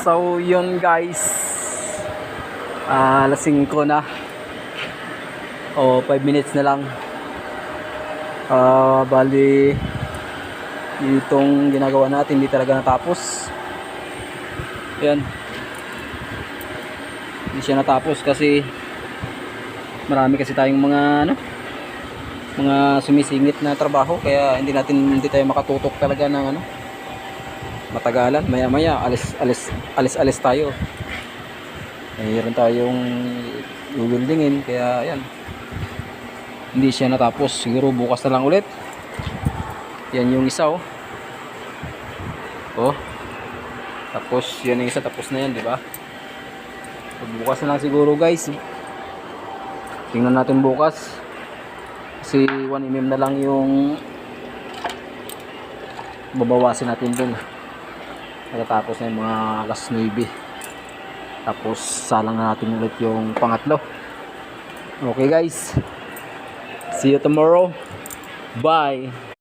So yun guys, alas 5 na o 5 minutes na lang. Bali itong ginagawa natin hindi talaga natapos. Yan, hindi siya natapos kasi marami kasi tayong mga sumisingit na trabaho, kaya hindi tayo makatutok talaga ng matagalan. Maya maya alis tayo, mayroon tayong bubuildingin, kaya yan, hindi siya natapos. Siguro bukas na lang ulit. Yan yung isa tapos yan yung isa, tapos na yan, di ba? Bukas na lang siguro guys, tingnan natin bukas kasi 1mm na lang yung babawasin natin dun. Matatapos na yung mga alas 9, tapos salang na natin ulit yung pangatlo. Okay guys, see you tomorrow, bye.